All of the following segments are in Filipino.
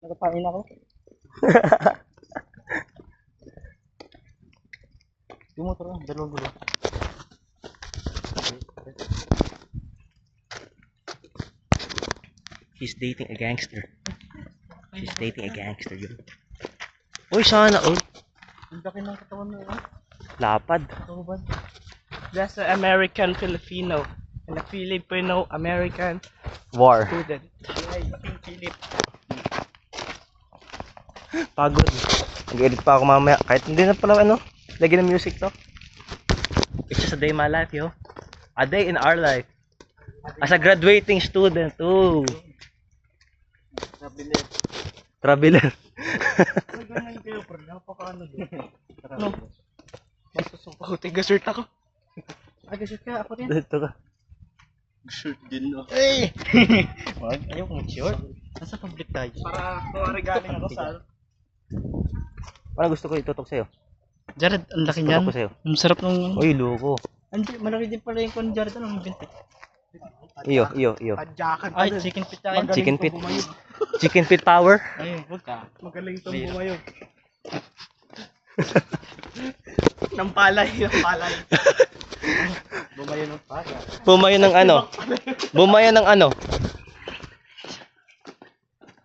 Nakapain ako. Yung motor lang, dalawang gulo. He's dating a gangster. He's dating a gangster yun. Uy, sana all. Ang laki ng katawan mo. Lapad. Tubad. That's an American Filipino and a Filipino American War. student. Philip. Pagod. Nag-edit pa ako mamaya. Kahit hindi na pala ano. Lagyan ng music to. It's just a day in my life, yo. A day in our life. As a graduating student. Ooh. Traveler. Ay, ganyan kayo, bro. Napaka-ano din. No. Masusok ako. Tiga-shirt ako. Nag-shoot ka, ako din. Dito ka. Shoot din, no? Hey! Wag, ayaw kong short. Nasa public tayo. Para kumari galing ako sa... Parang gusto ko itutok sa'yo. Jared, ang laki Tutok niyan. ko sa'yo. Ang sarap nung... Uy, loko. Andi, malaki din pala yung kon Jared. Anong binti? Iyo. Padyakan pa Ay, din. chicken pit tayo. Chicken pit. Chicken pit power. Ay, huwag ka. Magaling itong bumayog. Nang palay. Bumayo ng paga. Bumayo ng ano? Bumayo ng ano?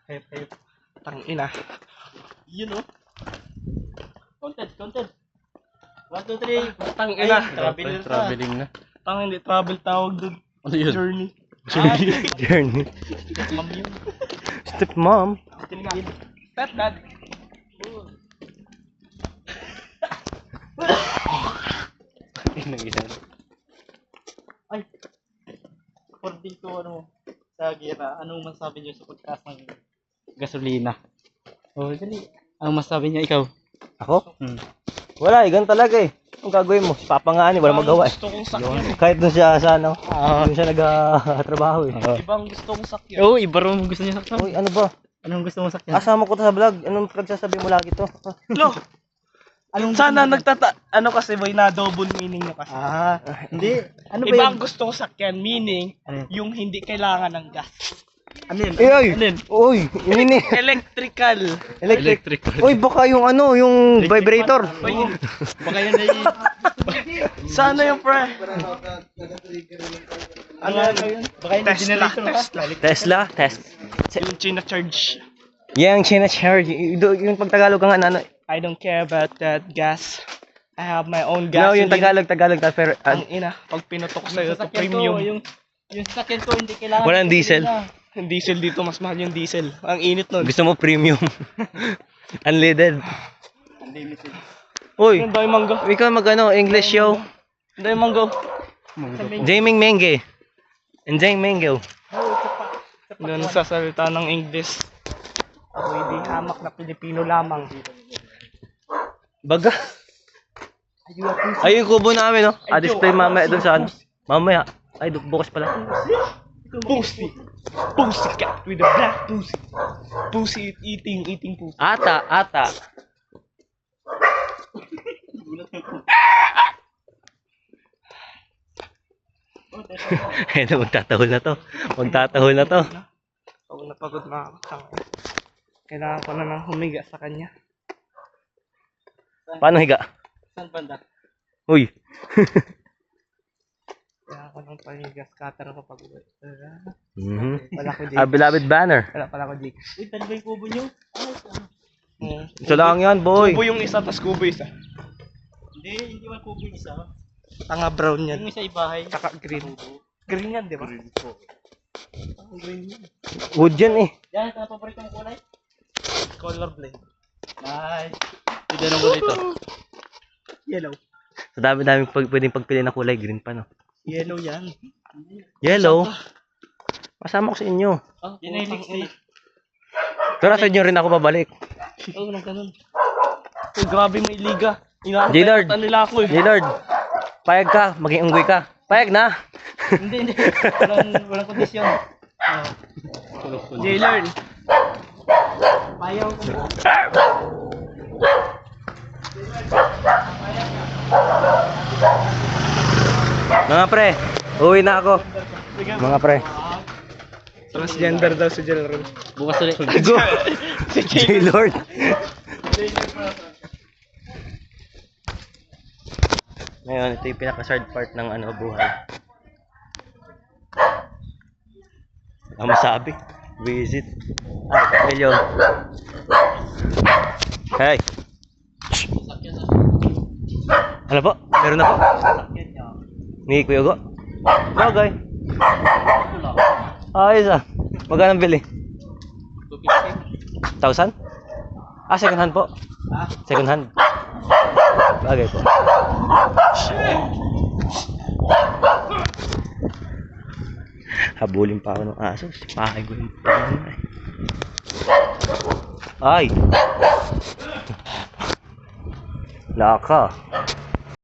Hep, hep. Tangina. Yun, no? Content. 1, 2, 3. Tangina. Traveler ka. Traveling na. Hindi travel tawag doon. Ano yun? Journey. Journey. Ma'am yun. Step mom. Step dad. Ay. According to ano, sa gira, anong masabi niyo sa podcast ng gasolina? Oh, dali. Anong masabi niyo ikaw? Ako? Wala, gan talaga eh. Ang gagawin mo? Si Papa nga ni, wala magawa eh. Gusto kong sakyan. Kahit doon siya sa ano, doon siya nag-trabaho eh. Ibang gusto kong sakyan. Oo, iba rin gusto niya sakyan. Uy, ano ba? Anong gusto mo sakyan? Asama ko to sa vlog. Anong pagsasabi mo lagi to? No. Anong Sana ano kasi boy na double meaning nyo kasi. Hindi. Ano ba Ibang yun? gusto kong sakyan meaning Ano yun? yung hindi kailangan ng gas. Ano yun? Ay! Ano yun? Uy! Ini! Electrical. Electric. Uy, baka yung ano, yung vibrator. Baka yan ay... Sana yung pre. Ano yun? Baka yan ay generator ka? Tesla? Yung China charge. Yang China charge. Yung pag Tagalog ka nga, ano? I don't care about that gas. I have my own gas. No, yung Tagalog. Pero, Ang ina, pag pinutok sa'yo to Sasakyan premium. ko, yung sasakyan ko hindi kailangan. Walang diesel. Yung diesel dito, mas mahal yung diesel. Ang init nun. Gusto mo premium. Unleaded. Unlimited. Uy, Yung dami mangga. ikaw mag-ano, English show. Yung dami mangga. Jaming Menge. Enjeng Menge. Doon nagsasalita ng English. Ako hindi hamak na Pilipino lamang. Baga. Ay, yung kubo namin, no? Display mamaya doon sa ano. Mamaya. Ay, bukas pala. Pussy. Pussy cat with a black pussy. Pussy eating pussy. Ata. Ayun, magtatahol na to. Pagod na pagod na ako. Kailangan ko na nang humiga sa kanya. Paano higa? Saan banda? Uy. Kailangan ko nang pahiga. Scatter ako pag uwi. Mhm. Wala ko Our beloved banner. Wala pala ko Jake. Uy, talo ba yung kubo nyo? Ito lang yan, boy. Kubo yung isa, tas kubo isa. Hindi man kubo yung isa. Tanga brown yan. Yung isa ibahay. Tsaka green. Green yan, di ba? Green yan. Wood yan eh. Yan, ito na paborito mong kulay? Color blend. Nice. Hindi na muna ito. Yellow. Sa dami-dami pwedeng pagpili na kulay. Green pa, no? Yellow yan. Yellow. Masama ko sa inyo. Oh, yun ay lipstick. Tara, sa inyo rin ako babalik. Oo, nang ganun. Uy, grabe may liga. J-Lord. Nila ako eh. Lord, payag ka. Maging unggoy ka. Payag na. Hindi. Walang kondisyon. J-Lord. Payaw ko. Mga pre, uwi na ako. Mga pre. Transgender daw si J-Lord. Bukas ulit. Go. J-Lord. Ngayon, ito yung pinaka-sad part ng ano, buhay. Ang masabi. Visit. Ay, Emilio. Hey. Ano po? Meron na po. Ni Kuya Go. Bagay. Ayos ah. Magkano bili? 1,000? Ah, second hand po. Second hand. Bagay po. Habulin pa ako ng aso. Sipahin ko yung pangalan. Ay! Laka.